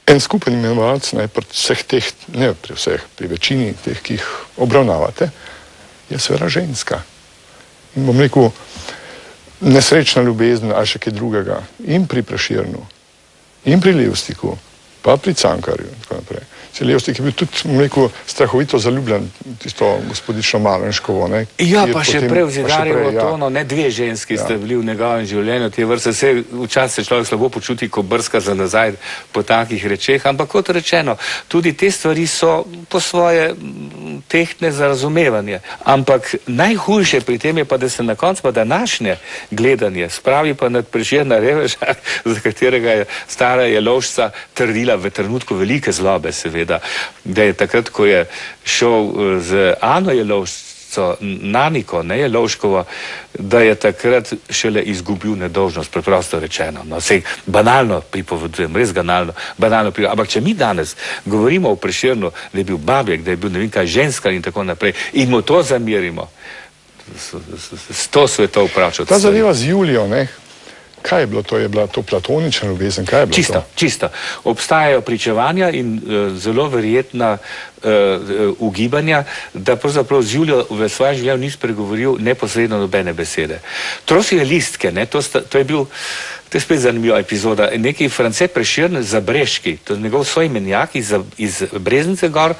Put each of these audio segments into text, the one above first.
En skupen imenovalec pri vseh teh, ne pri vseh, pri večini teh, ki jih obravnavate, je seveda ženska. In bom rekel, nesrečna ljubezen ali še kaj drugega in pri Prešernu, in pri Levstiku, pa pri Cankarju in tako naprej. Levstik je bil tudi, bom rekel, strahovito zaljubljen, tisto gospodično Malenškovo. Ja, pa še prej v Zidarjevo tono, ne dve ženski ste bili v njegovem življenju, te vrste se včasih človek slabo počuti, ko brska za nazaj po takih rečeh, ampak kot rečeno, tudi te stvari so po svoje tehtne za razumevanje. Ampak najhujše pri tem je pa, da se na koncu pa današnje gledanje spravi pa nad Prešerna reveža, za katerega je stara Jelovšca trdila v trenutku velike zlobe, seveda, da je takrat, ko je šel z Ano Jelovšco, Naniko, ne Jelovškovo, da je takrat šele izgubil nedolžnost, preprosto rečeno. No, sej banalno pripovedujem, res banalno pripovedujem. Ampak če mi danes govorimo o Prešernu, da je bil babjek, da je bil ne vem kaj ženska in tako naprej, in mu to zamerimo, 100 svetov pravčo. Ta zadeva z Julijo, ne? Kaj je bilo to? Je bila to platonična ljubezen? Kaj je bilo to? Čisto. Obstajajo pričevanja in zelo verjetna ugibanja, da pravzaprav z Julijo v svojem življenju ni spregovoril neposredno nobene besede. Trosile listke, ne, to je spet zanimiva epizoda. Neki France Prešern Zabreški, to je njegov soimenjak iz Breznice gor,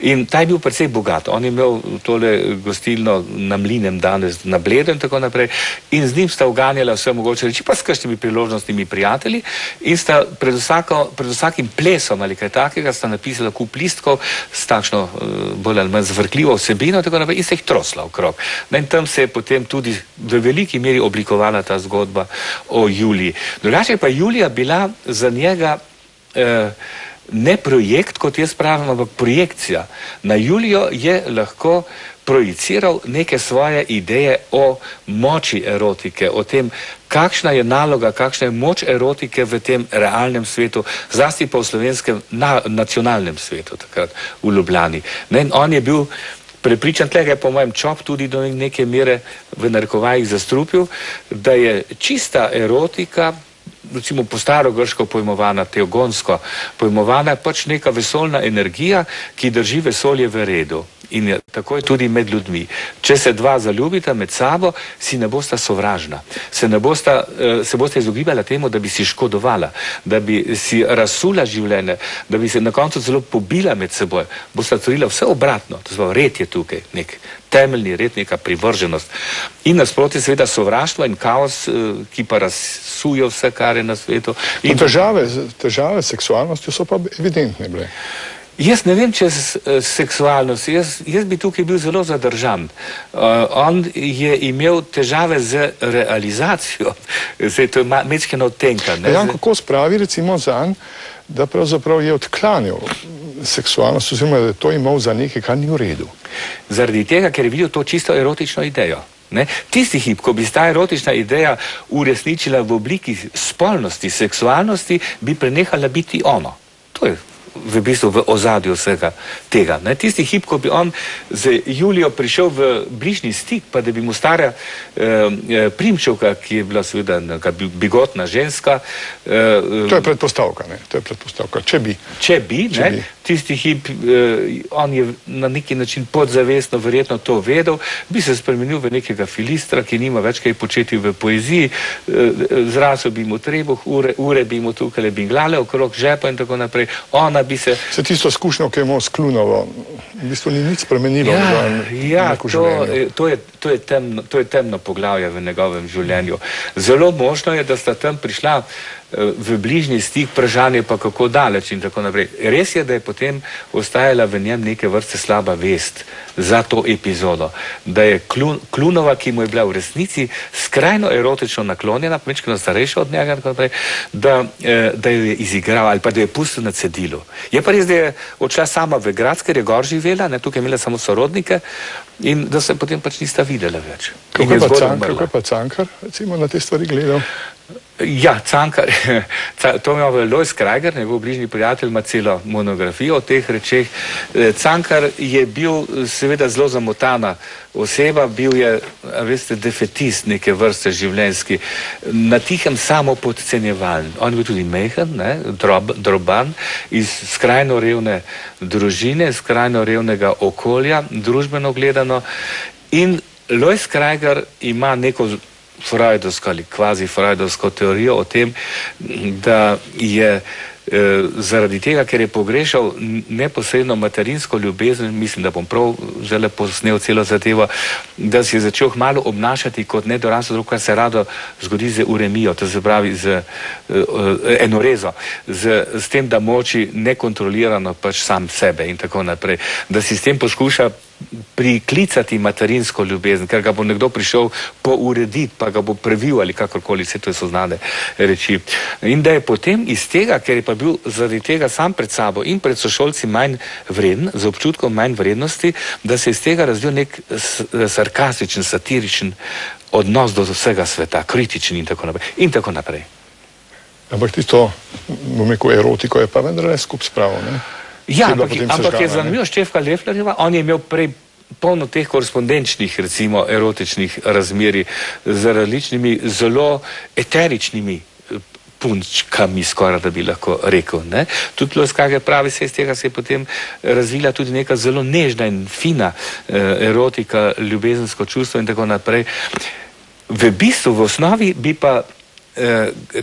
in ta je bil precej bogat. On je imel tole gostilno na Mlinem danes na Bledu in tako naprej, in z njim sta uganjala vse mogoče reči, pa s kakšnimi priložnostnimi prijatelji, in sta pred vsakim plesom ali kaj takega sta napisala kup listkov s takšno bolj ali manj zvrkljivo vsebino in tako naprej, in se jih trosla okrog. In tam se je potem tudi v veliki meri oblikovala ta zgodba o Juliji. Drugače pa Julija bila za njega ne projekt, kot jaz pravim, ampak projekcija. Na Julijo je lahko projiciral neke svoje ideje o moči erotike, o tem, kakšna je naloga, kakšna je moč erotike v tem realnem svetu, zlasti pa v slovenskem nacionalnem svetu, takrat v Ljubljani. In on je bil prepričan, tega je po mojem Čop tudi do neke mere v narekovajih zastrupil, da je čista erotika, recimo po starogrško pojmovana, teogonsko pojmovana, pač neka vesoljna energija, ki drži vesolje v redu. In tako je tudi med ljudmi. Če se dva zaljubita med sabo, si ne bosta sovražna. Se bosta izogibala temu, da bi si škodovala, da bi si razsula življenje, da bi se na koncu celo pobila med seboj. Bosta storila vse obratno. To je red je tukaj, nek temeljni red, neka privrženost. In nasproti seveda sovraštvo in kaos, ki pa razsuje vse, kar je na svetu. Težave s seksualnostjo so pa evidentne bile. Jaz ne vem, če seksualnost, jaz bi tukaj bil zelo zadržan. On je imel težave z realizacijo, zdaj to je mečkeno odtenka. Jan kako spravi recimo zanj, da pravzaprav je odklanjal seksualnost, oziroma da je to imel za nekaj, kar ni v redu. Zaradi tega, ker je videl to čisto erotično idejo. Tisti hip, ko bi ta erotična ideja uresničila v obliki spolnosti, seksualnosti, bi prenehala biti ono. To je v bistvu v ozadju vsega tega. Tisti hip, ko bi on z Julijo prišel v bližnji stik, pa da bi mu stara Primčevka, ki je bila seveda bigotna ženska. To je predpostavka, ne? To je predpostavka. Če bi, tisti hip, on je na neki način podzavestno verjetno to vedel, bi se spremenil v nekega filistra, ki nima več kaj početi v poeziji, zrasel bi mu trebuh, ure bi mu tukaj binglale okrog žepa in tako naprej. Ona bi se... Se tisto skušnjo, ki je imel s Klunovo, v bistvu ni nič spremenilo. Ja, to je temno poglavje v njegovem življenju. Zelo možno je, da sta tam prišla v bližnji stik, vprašanje pa kako daleč in tako naprej. Res je, da je potem ostajala v njem neke vrste slaba vest za to epizodo. Da je Klunova, ki mu je bila v resnici skrajno erotično naklonjena, pomečkeno starejša od njega, da jo je izigral ali pa da jo je pustil na cedilu. Je pa res, da je odšla sama v Graz, ker je gor živela, tukaj je imela samo sorodnike in da se potem pač nista videla več. Kako je pa Cankar, recimo, na te stvari gledal? Ja, Cankar, to ima Lojz Krajger, njegov bližnji prijatelj, ima celo monografijo o teh rečeh. Cankar je bil seveda zelo zamotana oseba, bil je, veste, defetist neke vrste življenjski, na tihem samo podcenjevalen. On je bil tudi mehen, droban, iz skrajno revne družine, skrajno revnega okolja, družbeno gledano. In Lojz Krajger ima neko freudovsko ali kvazi freudovsko teorijo o tem, da je zaradi tega, ker je pogrešal neposredno materinsko ljubezen, mislim, da bom prav zelo posnel celo zadevo, da si je začel malo obnašati kot nedorasel drug, kar se rado zgodi z uremijo, to se pravi z enorezo, s tem, da moči nekontrolirano pač sam sebe in tako naprej, da si s tem poskuša priklicati materinsko ljubezen, ker ga bo nekdo prišel pourediti, pa ga bo previl ali kakorkoli, vse to so znane reči. In da je potem iz tega, ker je pa bil zaradi tega sam pred sabo in pred sošolci manj vreden, z občutkom manj vrednosti, da se iz tega razvil nek sarkastičen, satiričen odnos do vsega sveta, kritičen in tako naprej. In tako naprej. Ampak tisto, bom rekel, erotiko je pa vendarle skup spravo, ne? Ja, ampak je zanimivo Štefka Leflerjeva, on je imel prej polno teh korespondenčnih, recimo, erotičnih razmerij z različnimi zelo eteričnimi punčkami, skoraj da bi lahko rekel. Tudi Lojz Krajger pravi, se iz tega se je potem razvila tudi neka zelo nežna in fina erotika, ljubezensko čustvo in tako naprej. V bistvu, v osnovi bi pa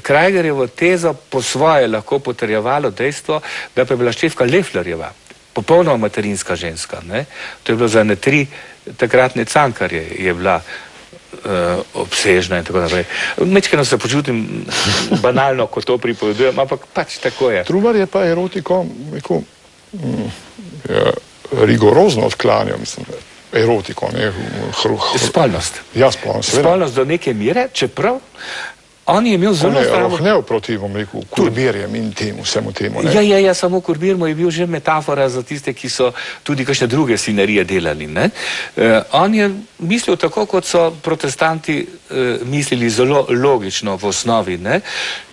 Krajgerjevo tezo po svoje lahko potrjevalo dejstvo, da pa je bila Štefka Leflerjeva popolnoma materinska ženska. To je bilo za ne 3 takratne Cankarje, je bila obsežna in tako naprej. Mečkeno se počutim banalno, ko to pripovedujem, ampak pač tako je. Trubar je pa erotiko, rekel, rigorozno odklanjal, mislim, erotiko, ne? Spolnost. Ja, spolnost. Spolnost do neke mere, čeprav on je imel zelo zdravo... On je proti, bom rekel, kurbirjem in temu, vsemu temu, ne? Ja, samo kurbir mu je bil že metafora za tiste, ki so tudi kakšne druge svinarije delali, ne? On je mislil tako, kot so protestanti mislili, zelo logično v osnovi, ne?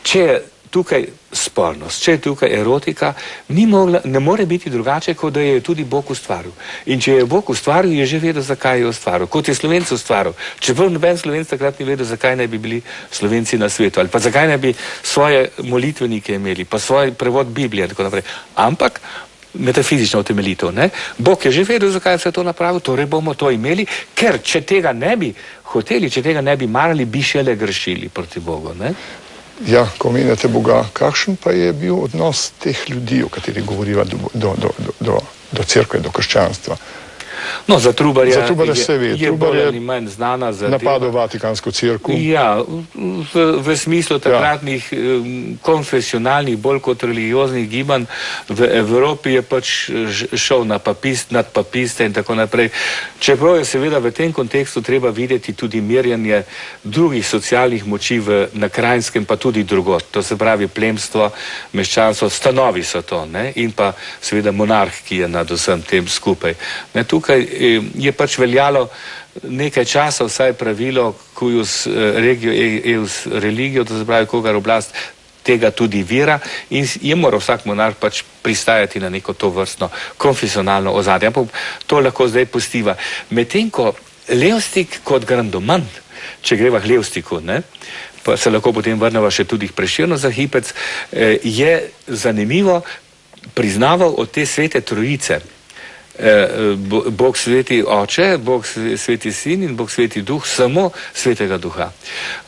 Če je tukaj spolnost, če je tukaj erotika, ne more biti drugače, kot da je tudi Bog ustvaril. In če je Bog ustvaril, je že vedel, zakaj je ustvaril. Kot je Slovenc ustvaril. Čeprav noben Slovenc takrat ni vedel, zakaj ne bi bili Slovenci na svetu, ali pa zakaj ne bi svoje molitvenike imeli, pa svoj prevod Biblije in tako naprej. Ampak metafizična utemeljitev, ne? Bog je že vedel, zakaj je vse to napravil, torej bomo to imeli, ker če tega ne bi hoteli, če tega ne bi marali, bi šele grešili proti Bogu, ne? Ja, ko menjate Boga, kakšen pa je bil odnos teh ljudi, o katerih govoriva do cerkve, do krščanstva? No, za Trubarja je bolj ali manj znana zadeva. Napadel Vatikansko cerkev. Ja, v smislu takratnih konfesionalnih, bolj kot religioznih gibanj v Evropi je pač šel nad papiste in tako naprej. Čeprav je seveda v tem kontekstu treba videti tudi merjanje drugih socialnih moči na Krajnskem, pa tudi drugod. To se pravi plemstvo, meščanstvo, stanovi so to, ne? In pa seveda monarh, ki je nad vsem tem skupaj. Tukaj je pač veljalo nekaj časa vsaj pravilo cuius regio eius religio, to se pravi, kogar oblast tega tudi vira, in je moral vsak monarh pač pristajati na neko to vrstno konfesionalno ozadje. Ampak to lahko zdaj pustiva. Medtem ko Levstik kot grandomant, če greva k Levstiku, ne, pa se lahko potem vrneva še tudi k Prešernu za hipec, je zanimivo priznaval od te svete trojice, Bog sveti Oče, Bog sveti Sin in Bog sveti Duh, samo svetega Duha.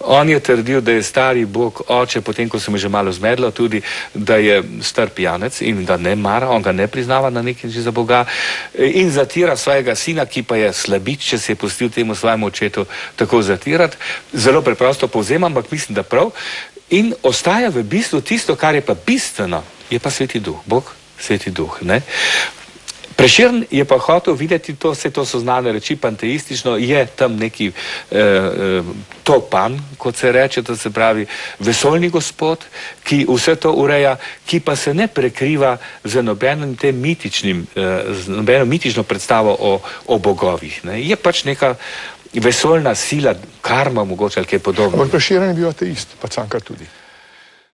On je trdil, da je stari Bog Oče, potem ko se mu že malo zmedlo tudi, da je star pijanec in da ne mara, on ga ne priznava na neki način za Boga in zatira svojega sina, ki pa je slabič, če se je pustil temu svojemu očetu tako zatirati. Zelo preprosto povzemam, ampak mislim, da prav. In ostaja v bistvu tisto, kar je pa bistveno, je pa sveti Duh, Bog sveti Duh, ne? Prešern je pa hotel videti to, vse to so znane reči, panteistično, je tam neki to pan, kot se reče, to se pravi vesoljni gospod, ki vse to ureja, ki pa se ne prekriva z nobenim tem mitično predstavo o bogovih. Je pač neka vesoljna sila, karma mogoče ali kaj podobno. Ampak Prešeren je bil ateist, pa Cankar tudi.